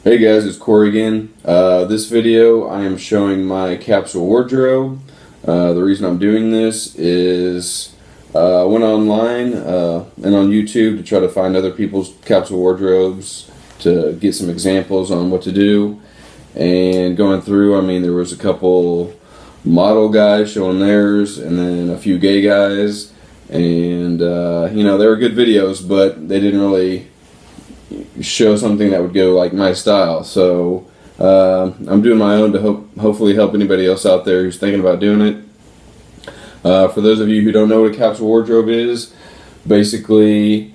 Hey guys, it's Corey again. This video I am showing my capsule wardrobe. The reason I'm doing this is I went online and on YouTube to try to find other people's capsule wardrobes to get some examples on what to do. And going through, I mean, there was a couple model guys showing theirs and then a few gay guys. And, you know, they were good videos, but they didn't really show something that would go like my style. So I'm doing my own to hopefully help anybody else out there who's thinking about doing it. For those of you who don't know what a capsule wardrobe is, basically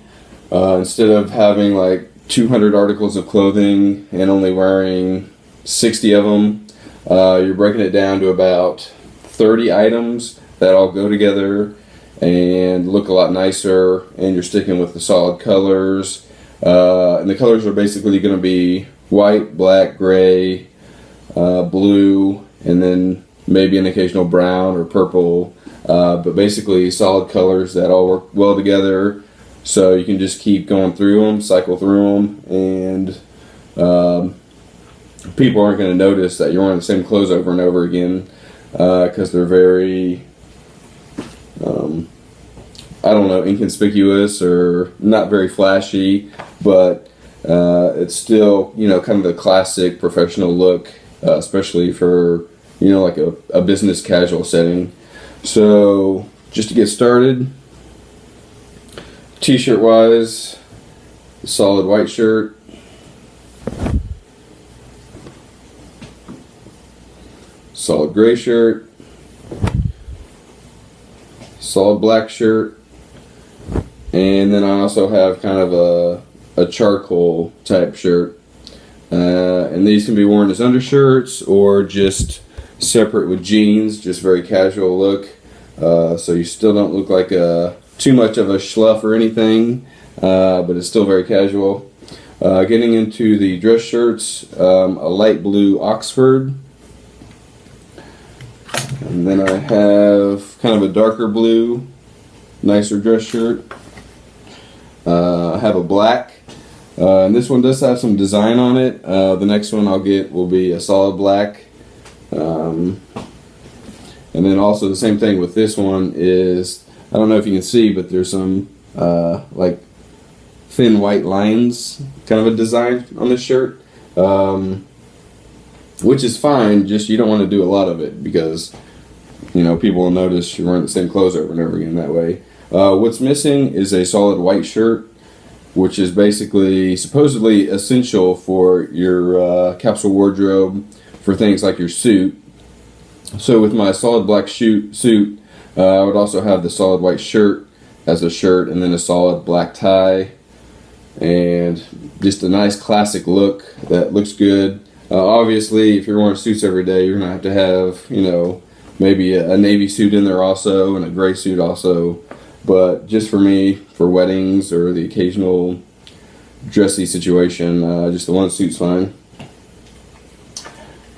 instead of having like 200 articles of clothing and only wearing 60 of them, you're breaking it down to about 30 items that all go together and look a lot nicer, and you're sticking with the solid colors. And the colors are basically going to be white, black, gray, blue, and then maybe an occasional brown or purple. But basically solid colors that all work well together, so you can just keep going through them, cycle through them, and people aren't going to notice that you're wearing the same clothes over and over again because they're very I don't know, inconspicuous or not very flashy, but it's still, you know, kind of the classic professional look, especially for, you know, like a business casual setting. So just to get started, t-shirt wise, solid white shirt, solid gray shirt, solid black shirt, and then I also have kind of a charcoal type shirt, and these can be worn as undershirts or just separate with jeans, just very casual look, so you still don't look like too much of a schluff or anything, but it's still very casual. Getting into the dress shirts, a light blue Oxford, and then I have kind of a darker blue, nicer dress shirt. I have a black, and this one does have some design on it. The next one I'll get will be a solid black. And then also the same thing with this one is, I don't know if you can see, but there's some like thin white lines, kind of a design on this shirt, which is fine, just you don't want to do a lot of it because, you know, people will notice you're wearing the same clothes over and over again that way. What's missing is a solid white shirt, which is basically supposedly essential for your capsule wardrobe for things like your suit. So with my solid black suit, I would also have the solid white shirt as a shirt, and then a solid black tie, and just a nice classic look that looks good. Obviously, if you're wearing suits every day, you're going to have, you know, maybe a navy suit in there also, and a gray suit also. But just for me, for weddings or the occasional dressy situation, just the one suit's fine.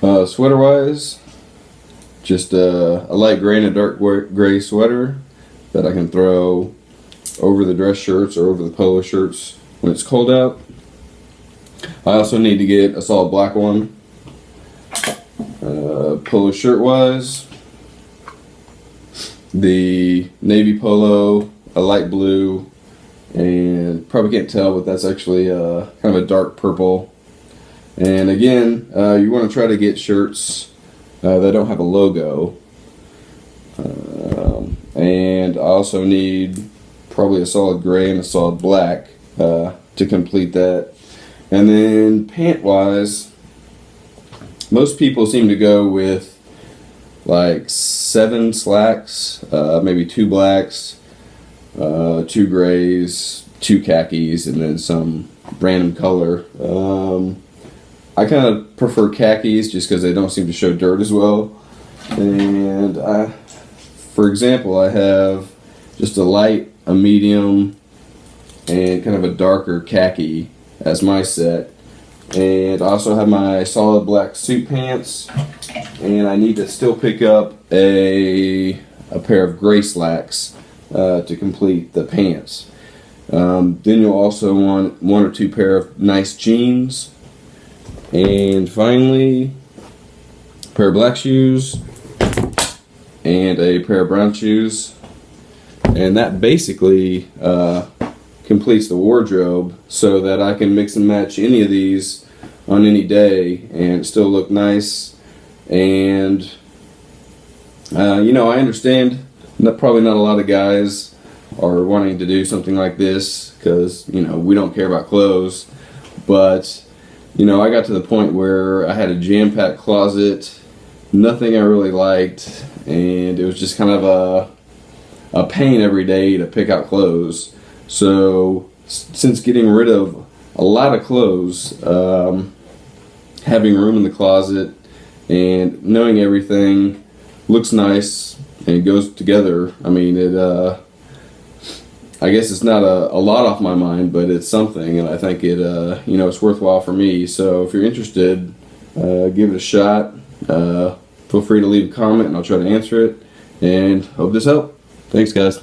Sweater wise, just a light gray and a dark gray sweater that I can throw over the dress shirts or over the polo shirts when it's cold out. I also need to get a solid black one. Polo shirt wise, the navy polo, a light blue, and probably can't tell, but that's actually kind of a dark purple. And again, you want to try to get shirts that don't have a logo. And I also need probably a solid gray and a solid black to complete that. And then pant wise, most people seem to go with like 7 slacks, maybe 2 blacks, 2 grays, 2 khakis, and then some random color. I kind of prefer khakis just because they don't seem to show dirt as well. And for example, I have just a light, a medium, and kind of a darker khaki as my set. And I also have my solid black suit pants, and I need to still pick up a pair of gray slacks to complete the pants. Then you'll also want 1 or 2 pair of nice jeans, And finally, a pair of black shoes and a pair of brown shoes. And that basically completes the wardrobe so that I can mix and match any of these on any day and still look nice. And you know, I understand that probably not a lot of guys are wanting to do something like this because, you know, we don't care about clothes. But, you know, I got to the point where I had a jam-packed closet, nothing I really liked, and it was just kind of a pain every day to pick out clothes. So since getting rid of a lot of clothes, having room in the closet and knowing everything looks nice and it goes together, I mean, it I guess it's not a lot off my mind, but it's something, and I think it you know, it's worthwhile for me. So if you're interested, give it a shot. Feel free to leave a comment and I'll try to answer it, and hope this helped. Thanks, guys.